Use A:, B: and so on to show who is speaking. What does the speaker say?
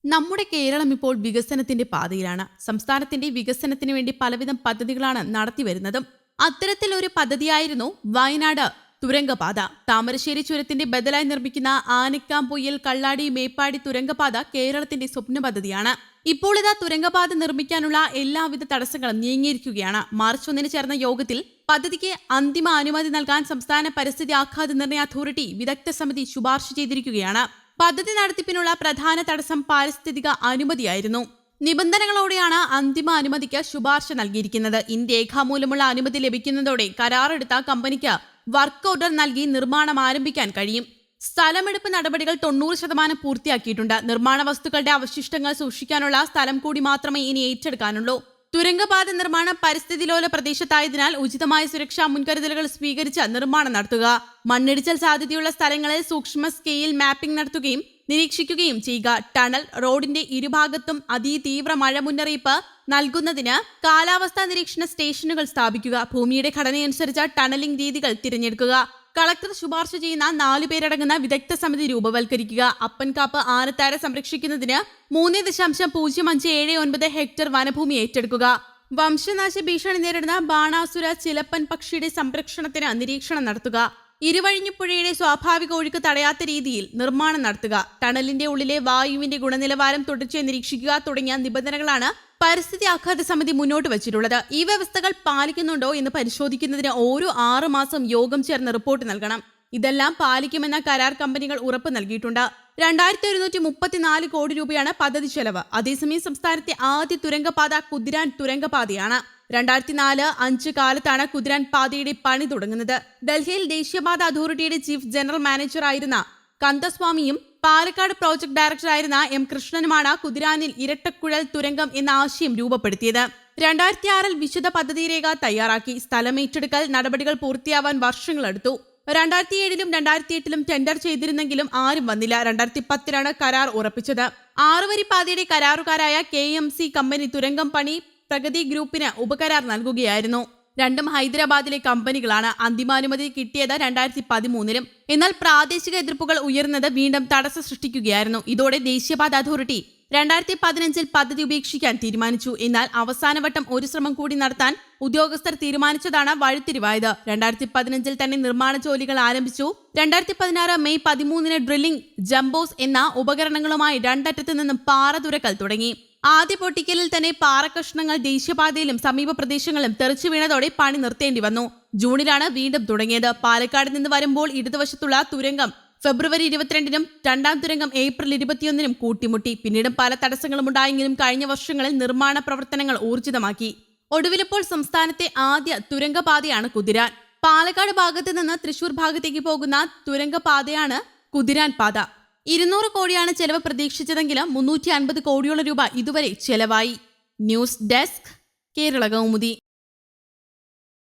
A: നമ്മുടെ കേരളം ഇപ്പോൾ വികസനത്തിന്റെ പാതയിലാണ്. സംസ്ഥാനത്തിന്റെ വികസനത്തിന് വേണ്ടി പലവിധം പദ്ധതികളാണ് നടത്തിവരുന്നതും. അത്തരത്തിലൊരു പദ്ധതിയായിരുന്നു വയനാട് തുരങ്കപാത. താമരശ്ശേരി ചുരത്തിന്റെ ബദലായി നിർമ്മിക്കുന്ന ആനക്കാംപൊയ്യൽ കള്ളാടി മേപ്പാടി തുരങ്കപാത കേരളത്തിന്റെ സ്വപ്ന പദ്ധതിയാണ്. ഇപ്പോൾ ഇതാ തുരങ്കപാത നിർമ്മിക്കാനുള്ള എല്ലാവിധ തടസ്സങ്ങളും നീങ്ങിയിരിക്കുകയാണ്. മാർച്ച് 1 ചേർന്ന യോഗത്തിൽ പദ്ധതിക്ക് അന്തിമ അനുമതി നൽകാൻ സംസ്ഥാന പരിസ്ഥിതി ആഘാത നിർണയ അതോറിറ്റി വിദഗ്ധ സമിതി ശുപാർശ ചെയ്തിരിക്കുകയാണ്. പദ്ധതി നടത്തിപ്പിനുള്ള പ്രധാന തടസ്സം പാരിസ്ഥിതിക അനുമതിയായിരുന്നു. നിബന്ധനകളോടെയാണ് അന്തിമ അനുമതിക്ക് ശുപാർശ നൽകിയിരിക്കുന്നത്. രേഖാമൂലമുള്ള അനുമതി ലഭിക്കുന്നതോടെ കരാറെടുത്ത കമ്പനിക്ക് വർക്ക് ഓർഡർ നൽകി നിർമ്മാണം ആരംഭിക്കാൻ കഴിയും. സ്ഥലമെടുപ്പ് നടപടികൾ 90% പൂർത്തിയാക്കിയിട്ടുണ്ട്. നിർമ്മാണ വസ്തുക്കളുടെ അവശിഷ്ടങ്ങൾ സൂക്ഷിക്കാനുള്ള സ്ഥലം കൂടി മാത്രമേ ഇനി ഏറ്റെടുക്കാനുള്ളൂ. തുരങ്കപാത നിർമ്മാണം പരിസ്ഥിതിലോല പ്രദേശത്തായതിനാൽ ഉചിതമായ സുരക്ഷാ മുൻകരുതലുകൾ സ്വീകരിച്ച് നിർമ്മാണം നടത്തുക. മണ്ണിടിച്ചൽ സാധ്യതയുള്ള സ്ഥലങ്ങളിൽ സൂക്ഷ്മ സ്കെയിൽ മാപ്പിംഗ് നടത്തുകയും നിരീക്ഷിക്കുകയും ചെയ്യുക. ടണൽ റോഡിന്റെ ഇരുഭാഗത്തും അതിതീവ്ര മഴ മുന്നറിയിപ്പ് നൽകുന്നതിന് കാലാവസ്ഥാ നിരീക്ഷണ സ്റ്റേഷനുകൾ സ്ഥാപിക്കുക. ഭൂമിയുടെ ഘടനയനുസരിച്ച് ടണലിംഗ് രീതികൾ തിരഞ്ഞെടുക്കുക. കളക്ടർ ശുപാർശ ചെയ്യുന്ന 4 പേരടങ്ങുന്ന വിദഗ്ധ സമിതി രൂപവൽക്കരിക്കുക. അപ്പൻകാപ്പ് ആനത്താര സംരക്ഷിക്കുന്നതിന് 3.0579 ഹെക്ടർ വനഭൂമി ഏറ്റെടുക്കുക. വംശനാശ ഭീഷണി നേരിടുന്ന ബാണാസുര ചിലപ്പൻ പക്ഷിയുടെ സംരക്ഷണത്തിന് നിരീക്ഷണം നടത്തുക. ഇരുവഴിഞ്ഞിപ്പുഴയുടെ സ്വാഭാവിക ഒഴുക്ക് തടയാത്ത രീതിയിൽ നിർമ്മാണം നടത്തുക. ടണലിന്റെ ഉള്ളിലെ വായുവിന്റെ ഗുണനിലവാരം തുടർച്ചയായി നിരീക്ഷിക്കുക തുടങ്ങിയ നിബന്ധനകളാണ് പരിസ്ഥിതി ആഘാത സമിതി മുന്നോട്ട് വച്ചിട്ടുള്ളത്. ഈ വ്യവസ്ഥകൾ പാലിക്കുന്നുണ്ടോ എന്ന് പരിശോധിക്കുന്നതിന് ഓരോ 6 മാസം യോഗം ചേർന്ന് റിപ്പോർട്ട് നൽകണം. ഇതെല്ലാം പാലിക്കുമെന്ന കരാർ കമ്പനികൾ ഉറപ്പ് നൽകിയിട്ടുണ്ട്. 2134 കോടി രൂപയാണ് പദ്ധതി ചെലവ്. അതേസമയം സംസ്ഥാനത്തെ ആദ്യ തുരങ്കപാത കുതിരാൻ തുരങ്കപാതയാണ്. 2004-05 കാലത്താണ് കുതിരാൻ പാതയുടെ പണി തുടങ്ങുന്നത്. ഡൽഹിയിൽ ദേശീയപാത അതോറിറ്റിയുടെ ചീഫ് ജനറൽ മാനേജർ ആയിരുന്ന കന്തസ്വാമിയും പാലക്കാട് പ്രോജക്ട് ഡയറക്ടറായിരുന്ന എം കൃഷ്ണനുമാണ് കുതിരാനിൽ ഇരട്ടക്കുഴൽ തുരങ്കം എന്ന ആശയം രൂപപ്പെടുത്തിയത്. 2006 വിശദ പദ്ധതി രേഖ തയ്യാറാക്കി. സ്ഥലമേറ്റെടുക്കൽ നടപടികൾ പൂർത്തിയാവാൻ വർഷങ്ങളെടുത്തു. 2007-ലും 2008-ലും ടെൻഡർ ചെയ്തിരുന്നെങ്കിലും ആരും വന്നില്ല. 2010-ലാണ് കരാർ ഉറപ്പിച്ചത്. 6 വരി പാതയുടെ കരാറുകാരായ KMC കമ്പനി തുരങ്കം പണി പ്രഗതി ഗ്രൂപ്പിന് ഉപകരാർ നൽകുകയായിരുന്നു. രണ്ടും ഹൈദരാബാദിലെ കമ്പനികളാണ്. അന്തിമാനുമതി കിട്ടിയത് 2013-ലും. എന്നാൽ പ്രാദേശിക എതിർപ്പുകൾ ഉയർന്നത് വീണ്ടും തടസ്സം സൃഷ്ടിക്കുകയായിരുന്നു. ഇതോടെ ദേശീയപാത അതോറിറ്റി 2015-ൽ പദ്ധതി ഉപേക്ഷിക്കാൻ തീരുമാനിച്ചു. എന്നാൽ അവസാനവട്ടം ഒരു ശ്രമം കൂടി നടത്താൻ ഉദ്യോഗസ്ഥർ തീരുമാനിച്ചതാണ് വഴിത്തിരിവായത്. 2015-ൽ തന്നെ നിർമ്മാണ ജോലികൾ ആരംഭിച്ചു. 2016 മെയ് 13-ന് ഡ്രില്ലിംഗ് ജംബോസ് എന്ന ഉപകരണങ്ങളുമായി രണ്ടറ്റത്തു നിന്നും പാറ തുരക്കൽ തുടങ്ങി. ആദ്യ പൊട്ടിക്കലിൽ തന്നെ പാറക്കഷ്ണങ്ങൾ ദേശീയപാതയിലും സമീപ പ്രദേശങ്ങളിലും തെറിച്ചു വീണതോടെ പണി നിർത്തേണ്ടി വന്നു. ജൂണിലാണ് വീണ്ടും തുടങ്ങിയത്. പാലക്കാട് നിന്ന് വരുമ്പോൾ ഇടതുവശത്തുള്ള തുരങ്കം ഫെബ്രുവരി 22-നും രണ്ടാം തുരങ്കം ഏപ്രിൽ 21-നും കൂട്ടിമുട്ടി. പിന്നീടും പല തടസ്സങ്ങളും ഉണ്ടായെങ്കിലും കഴിഞ്ഞ വർഷങ്ങളിൽ നിർമ്മാണ പ്രവർത്തനങ്ങൾ ഊർജിതമാക്കി. ഒടുവിലിപ്പോൾ സംസ്ഥാനത്തെ ആദ്യ തുരങ്കപാതയാണ് കുതിരാൻ. പാലക്കാട് ഭാഗത്ത് നിന്ന് തൃശൂർ ഭാഗത്തേക്ക് പോകുന്ന തുരങ്കപാതയാണ് കുതിരാൻ പാത. 200 കോടിയാണ് ചെലവ് പ്രതീക്ഷിച്ചതെങ്കിലും 350 കോടിയോളം രൂപ ഇതുവരെ ചെലവായി. News desk, Kerala Kaumudi.